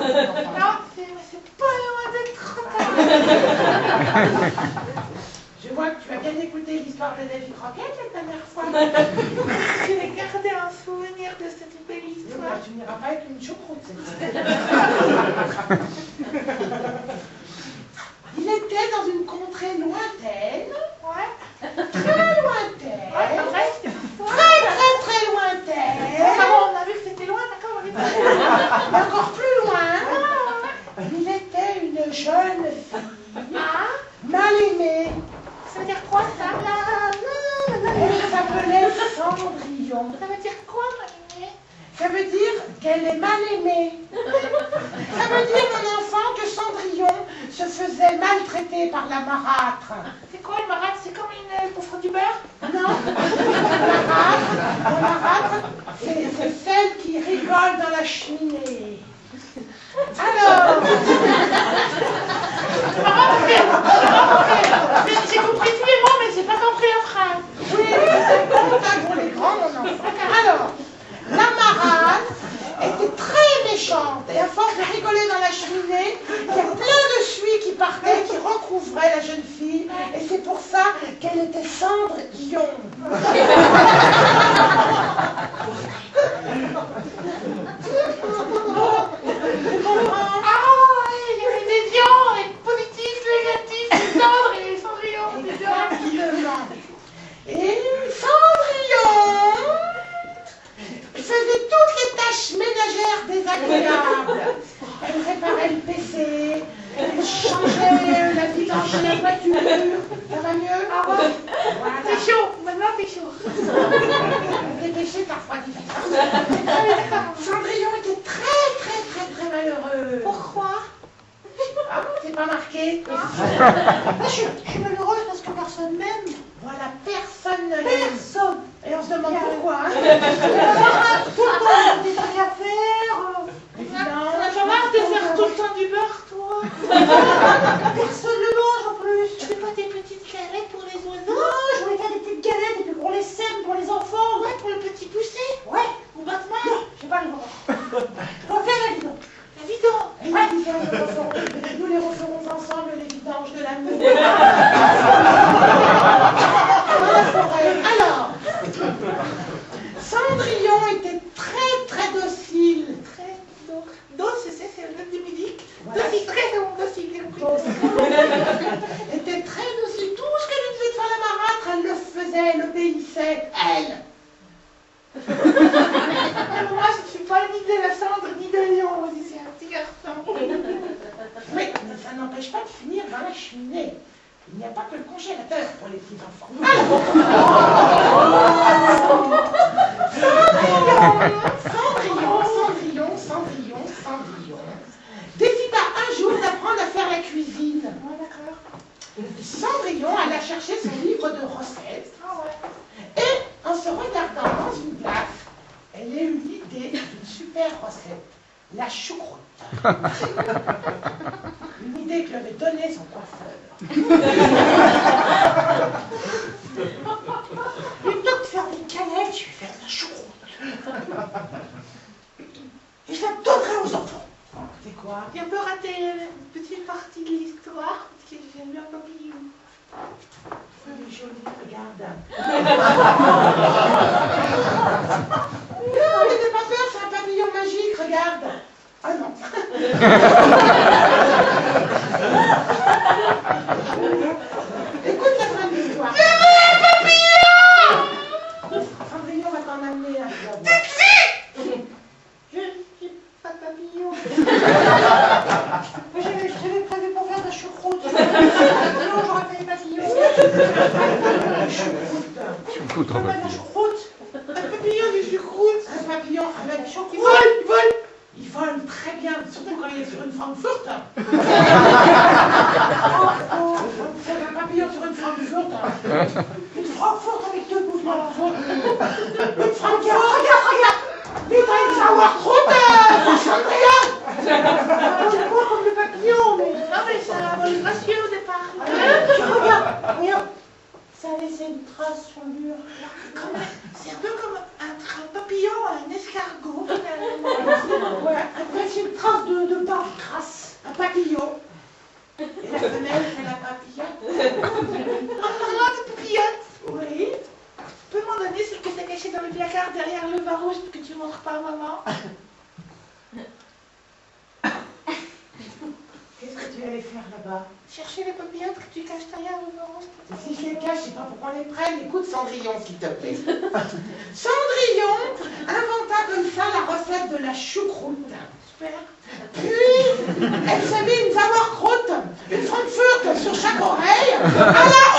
Non, c'est pas loin d'être trop tard. Je vois que tu as bien écouté l'histoire de Davy Croquette la dernière fois. Je vais garder un souvenir de cette belle histoire. Tu n'iras pas avec une choucroute cette fois. Il était dans une contrée lointaine. Ouais. Très lointaine. Ouais, c'est vrai. Très lointaine. Ah bon, on a vu que c'était loin, d'accord, on est pas loin. Et encore plus loin, il était une jeune fille. Ah, Mal aimée. ça veut dire quoi ça? Elle s'appelait Cendrillon. Ça veut dire quoi, Marie? Ça veut dire qu'elle est mal aimée. Ça veut dire, mon enfant, que Cendrillon se faisait maltraiter par la marâtre. C'est quoi le marâtre? C'est comme une pour faire du beurre? Non, la marâtre, c'est celle qui rigole dans la cheminée. Alors, mais j'ai compris tous les mots, mais j'ai pas compris la phrase. oui, c'est pour les grands, mon enfant. Alors, la marâtre était très méchante et à force de rigoler dans la cheminée, il y a plein de suie qui partaient, qui recouvraient la jeune fille et c'est pour ça qu'elle était Cendrillon. Ah, il y avait des ions, et positifs, négatifs, des cendres et des cendrillons. Exactement. Et Cendrillon faisait toutes les tâches ménagères désagréables. Elle réparait le PC, elle changeait la vidange de la voiture. Ça va mieux? Ah ouais. Voilà. C'est chaud, maintenant c'est chaud. Dépêcher parfois difficile. Cendrillon était très malheureux. Pourquoi? Ah, c'est pas marqué. Je suis malheureuse parce que personne m'aime. Voilà, personne ne l'aime. Personne. Et on se demande pourquoi. Hein. Tout le temps, il y a des trucs à faire. Évidemment. On a pas marre de faire tout le temps du beurre, toi. Personne le mange en plus. Tu fais pas des petites galettes pour les oiseaux? Non, je voulais faire des petites galettes et puis qu'on les sème pour les enfants. Ouais, pour le petit poussé. Ouais. Ou Batman. Je sais pas les voir. On va faire la vidange. La vidange. Ouais. Nous les referons ensemble, les vidanges de l'amour. Alors, Cendrillon était très docile. Très docile, c'est le nom de musique. Voilà. Docile, très docile. Était très docile. Tout ce que lui disait de faire la marâtre, elle le faisait, elle obéissait. Elle. Moi, je ne suis pas ni de la cendre ni de lion. C'est un petit garçon. Mais ça n'empêche pas de finir dans la cheminée. Il n'y a pas que le congélateur pour les petits enfants. Cendrillon décida un jour d'apprendre à faire la cuisine. Ouais, d'accord. Cendrillon alla chercher son livre de recettes Ah ouais. et en se regardant dans une glace, elle a eu l'idée d'une super recette, la choucroute. Une idée que lui avait donnée son coiffeur. Plutôt que de faire des galettes, je vais faire de la choucroute. Et je la donnerai aux enfants. C'est quoi? J'ai un peu raté une petite partie de l'histoire, parce que j'aime bien papillon. Elle est jolie, regarde. Non, mais n'aie pas peur, c'est un papillon magique, regarde. Ah non. Écoute la fin de l'histoire. Je veux un papillon! Cendrillon va t'en amener un peu. Je n'ai pas de papillon. J'avais prévu pour faire de la choucroute. Sinon, j'aurais fait des papillons. Choucroute en Pas de la papillon. choucroute. Un papillon du choucroute. Un papillon avec choucroute. Il vole. Il vole très bien, surtout quand il est sur une Frankfurt. C'est un papillon sur une Frankfurt. Une Francfort avec deux bouts de Frankfurt. Une Regarde, Frankfurt. regarde. Vite, avec sa Wartroute, Cendrillon. C'est pas comme le papillon, mais... Non, mais ça vole gracieux au départ. Regarde. Ça a laissé une trace sur le mur. C'est un peu comme un papillon, un escargot. Ouais, après c'est une trace de pas. allait faire là-bas? Chercher les papillotes que tu caches derrière le ventre. Si je les cache, je sais pas pourquoi on les prenne. Écoute Cendrillon, s'il te plaît. Cendrillon inventa comme ça la recette de la choucroute. Super. Puis, elle s'est mis une Sauerkraut, une Frankfurt sur chaque oreille. Alors,